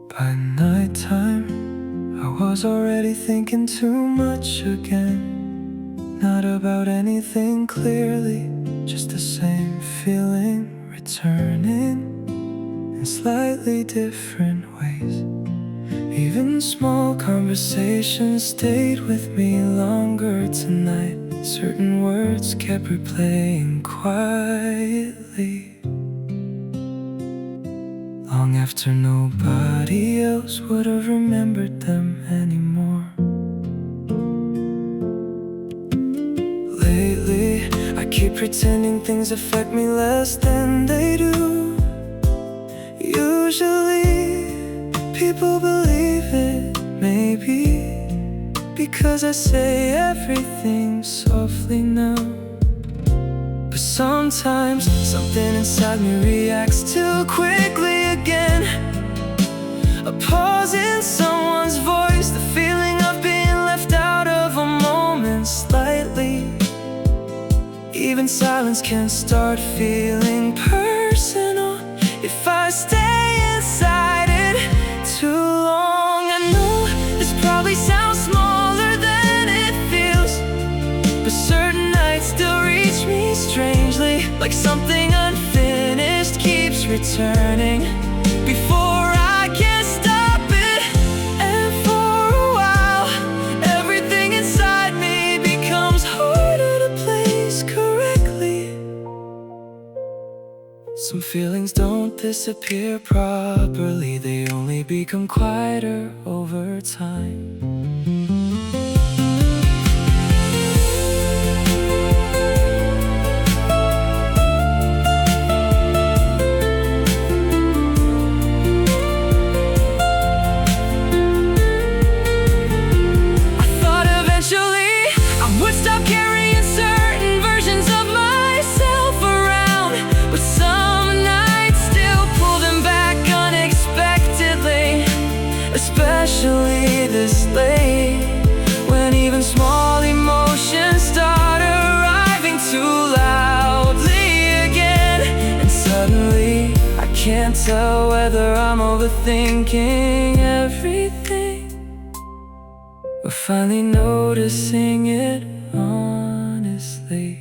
By nighttime, I was already thinking too much again. Not about anything clearly, just the same feeling returning in slightly different ways. Even small conversations stayed with me longer tonight. Certain words kept replaying quietly, long after nobody else would have remembered them anymore. Lately, I keep pretending things affect me less than they do. Usually, people believe it, maybe because I say everything softly now. But sometimes something inside me reacts too quickly again. A pause in someone's voice, the feeling of being left out of a moment slightly. Even silence can start feeling personal if I stay inside it too long. I know this probably sounds smaller than it feels, but certain nights still reach me strangely, like something unfinished keeps returning before I can stop it. And for a while, everything inside me becomes harder to place correctly. Some feelings don't disappear properly, they only become quieter over time. Especially this late, when even small emotions start arriving too loudly again. And suddenly I can't tell whether I'm overthinking everything or finally noticing it honestly.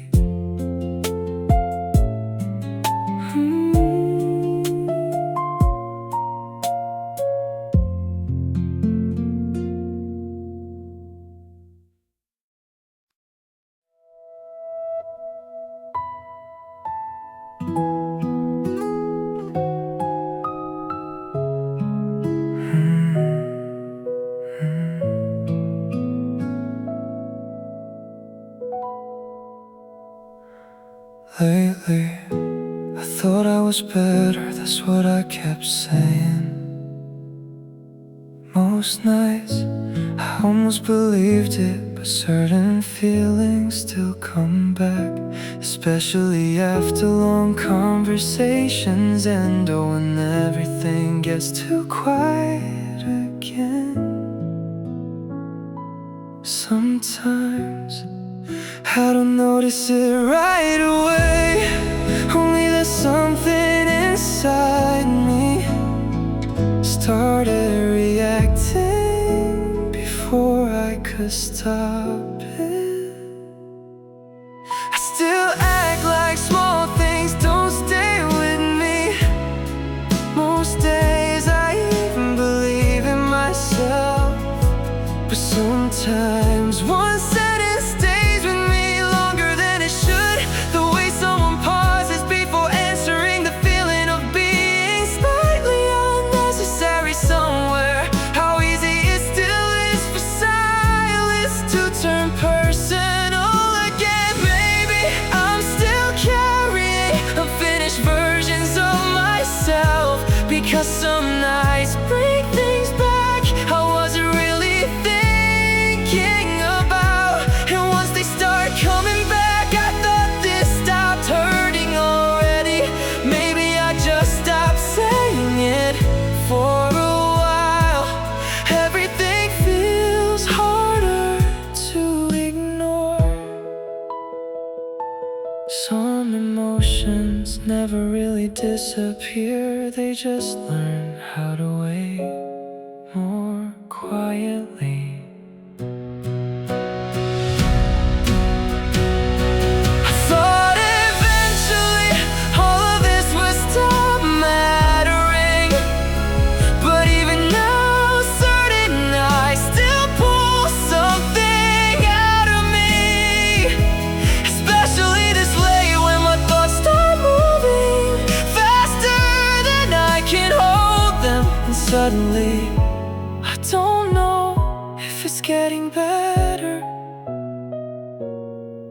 Lately, I thought I was better, that's what I kept saying. Most nights, I almost believed it, but certain feelings still come back, especially after long conversations and when everything gets too quiet again. Sometimes I don't notice it right away, only there's something inside me started reacting before I could stop it. I still act like small things don't stay with me. Most days I even believe in myself, but sometimes one sentence stays with me longer than it should. The way someone pauses before answering, the feeling of being slightly unnecessary somewhere. How easy it still is for silence to turn personal again. Maybe I'm still carrying unfinished versions of myself, because some nights bring things back I wasn't really thinking about. disappear, they just learn how to wait more quietly. I thought eventually all of this would stop mattering, but even now certain I still pull something out of me, especially this late when my thoughts start moving faster than I can hold them. And suddenly I don't know if it's getting better,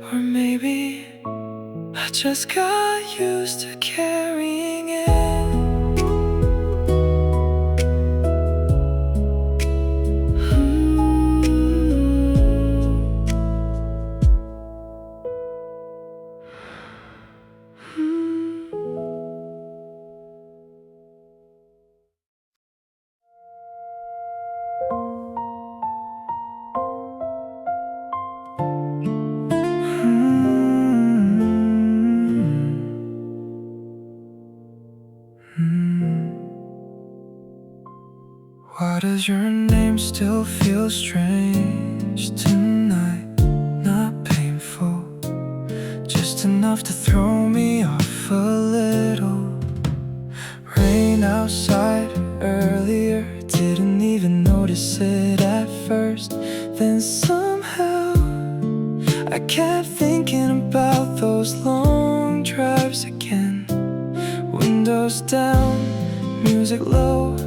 or maybe I just got used to carrying it. Why does your name still feel strange tonight? Not painful, just enough to throw me off a little. Rain outside earlier, didn't even notice it at first. Then somehow I kept thinking about those long drives again. Windows down, music low,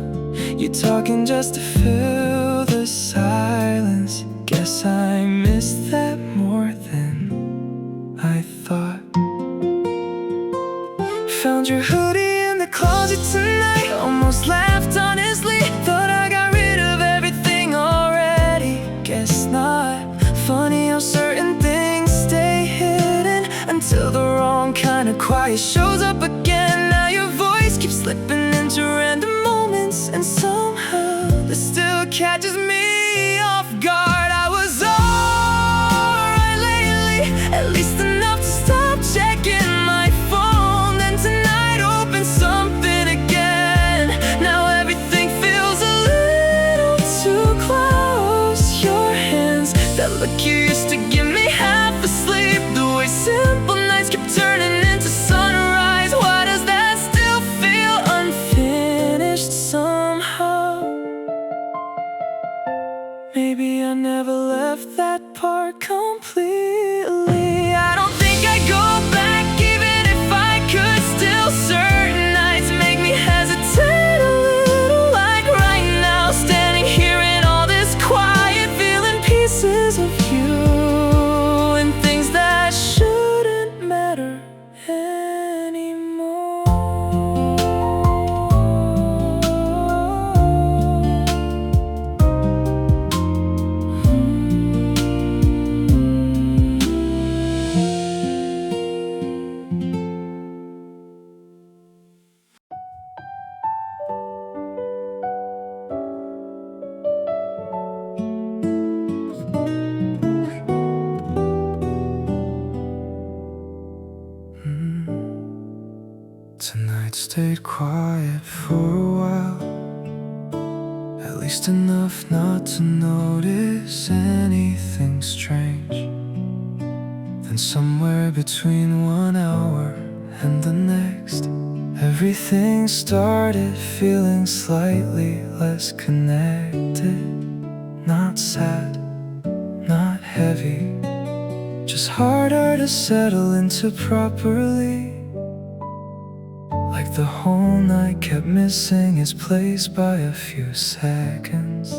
you talking just to fill the silence. Guess I missed that more than I thought. Found your hoodie in the closet tonight, almost laughed honestly. Thought I got rid of everything already. Guess not. Funny how certain things stay hidden until the wrong kind of quiet shows up again. Now your voice keeps slipping into random moments, and somehow this still catches me off guard. I was alright lately, at least enough to stop checking my phone. Then tonight opened something again. Now everything feels a little too close. Your hands, that look you used to give me half asleep. The way simple nights keep turning into sunrise. Why does that still feel unfinished somehow? Maybe I never left that part completely. I don't think I'd go back even if I could still. Certain nights make me hesitate a little, like right now, standing here in all this quiet, feeling pieces of you and things that shouldn't matter anymore. Tonight stayed quiet for a while, at least enough not to notice anything strange. Then somewhere between 1 hour and the next, everything started feeling slightly less connected. Not sad, not heavy, just harder to settle into properly. Like the whole night kept missing its place by a few seconds.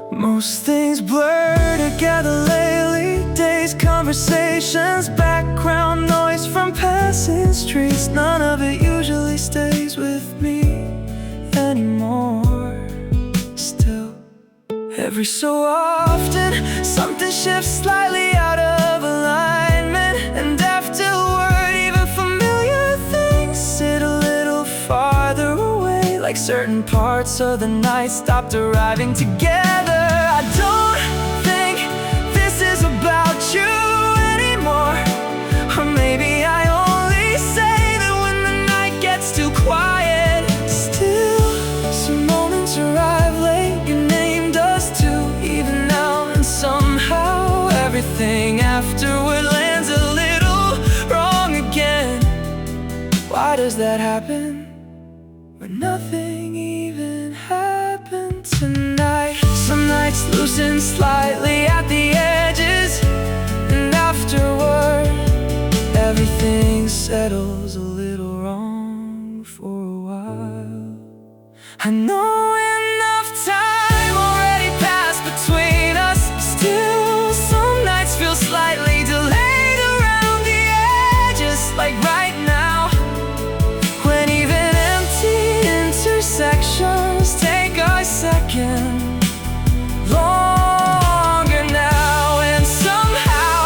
Most things blur together lately, days, conversations, background noise from passing streets. None of it usually stays with me anymore. Still, every so often something shifts slightly out of alignment, and afterward even familiar things sit a little farther away. Like certain parts of the night stopped arriving together. I don't think this is about you anymore, or maybe I only say that when the night gets that happen when nothing even happened tonight. Some nights loosen slightly at the edges, and afterward everything settles a little wrong for a while. I know enough time already passed between us. Still, some nights feel slightly delayed around the edges, like right now, when even empty intersections take a second longer now. And somehow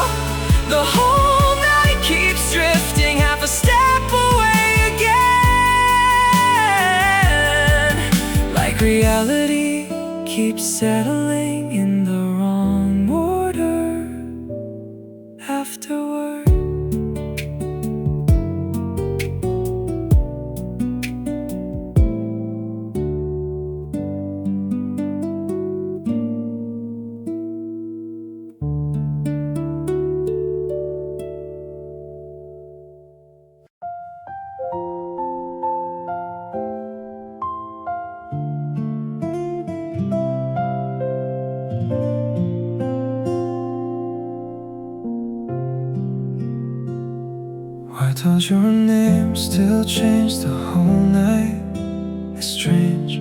the whole night keeps drifting half a step away again, like reality keeps settling in the wrong order afterward. Why does your name still change the whole night? It's strange.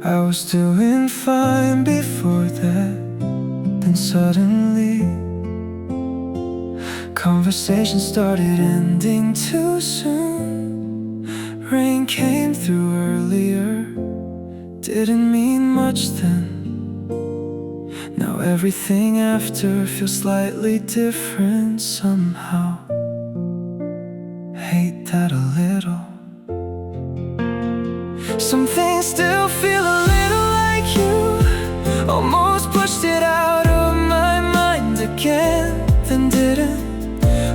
I was doing fine before that, then suddenly conversation started ending too soon. Rain came through earlier, didn't mean much then. Now everything after feels slightly different somehow. Hate that a little. Some things still feel a little like you. Almost pushed it out of my mind again, then didn't.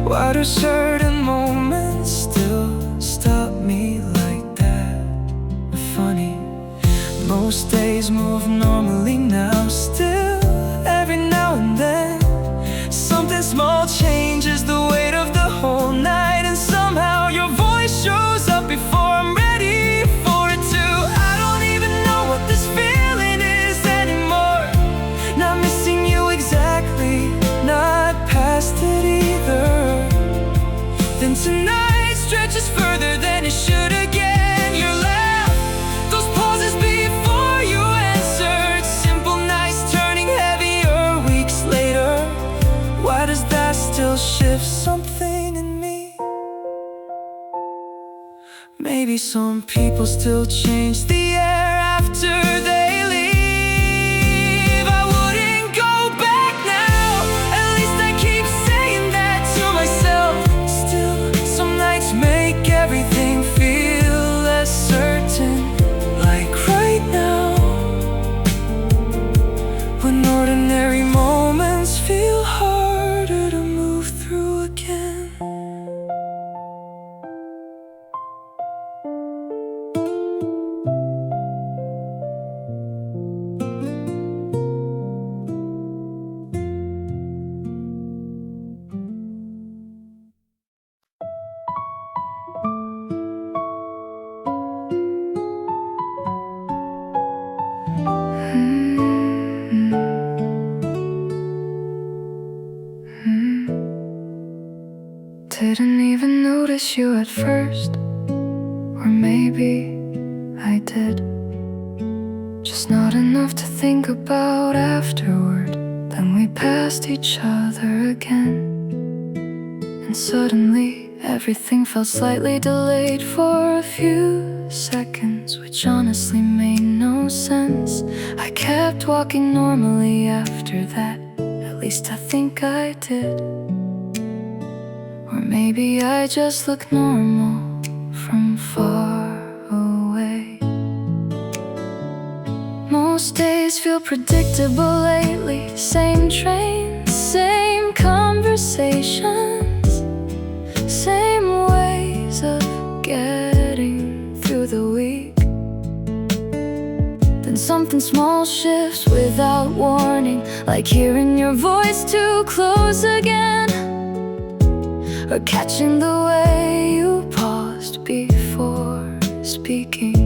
Why do certain moments still stop me like that? Funny, most days move normally now. Still, every now and then something small changes the weight of the whole night. And somehow your voice shows up before I'm ready for it to. I don't even know what this feeling is anymore. Not missing you exactly, not past it either. Then tonight stretches further than it should again. Your laugh, those pauses before you answered. Simple nights turning heavier weeks later. Why does that still shift something in me? Maybe some people still change the air after they leave. I wouldn't go back now, at least I keep saying that to myself. Still, some nights make everything feel less certain, like right now, when ordinary moments feel harder to move through again. Didn't even notice you at first, or maybe I did. Just not enough to think about afterward. Then we passed each other again, and suddenly everything felt slightly delayed for a few seconds, which honestly made no sense. I kept walking normally after that, at least I think I did. Or maybe I just look normal from far away. Most days feel predictable lately. Same trains, same conversations, same ways of getting through the week. Then something small shifts without warning, like hearing your voice too close again, or catching the way you paused speaking.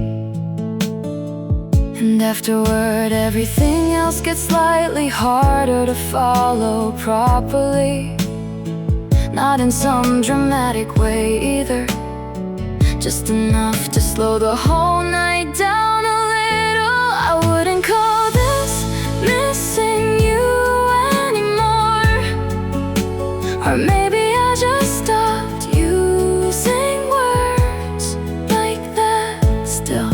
And afterward everything else gets slightly harder to follow properly. Not in some dramatic way either, just enough to slow the whole night down a little. I wouldn't call this missing you anymore. Or maybe I just stopped using words like that. Still,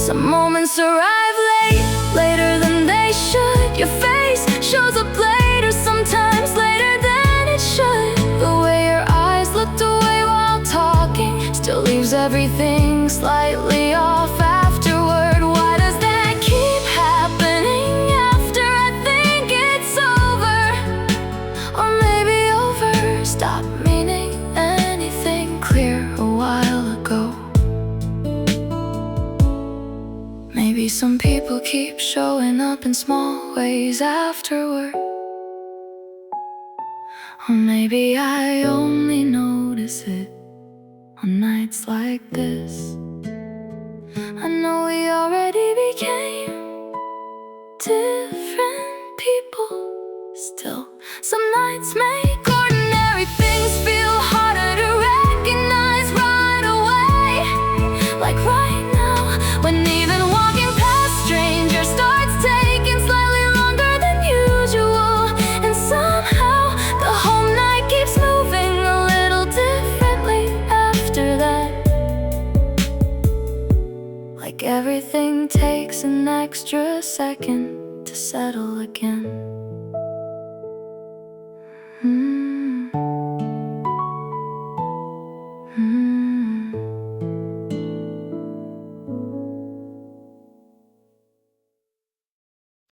some moments arrive late, later than they should. Your face shows up later, sometimes later than it should. The way your eyes looked away while talking still leaves everything slightly off afterward. Why does that keep happening after I think it's over? Or maybe over stopped meaning anything clear a while ago. Maybe some people keep showing up in small ways afterward. Or maybe I only notice it on nights like this. I know we already became different people. Still, some nights make ordinary things feel harder to recognize right away. Like right now, when even walking past strangers starts taking slightly longer than usual. And somehow the whole night keeps moving a little differently after that. Like everything takes an extra second to settle again.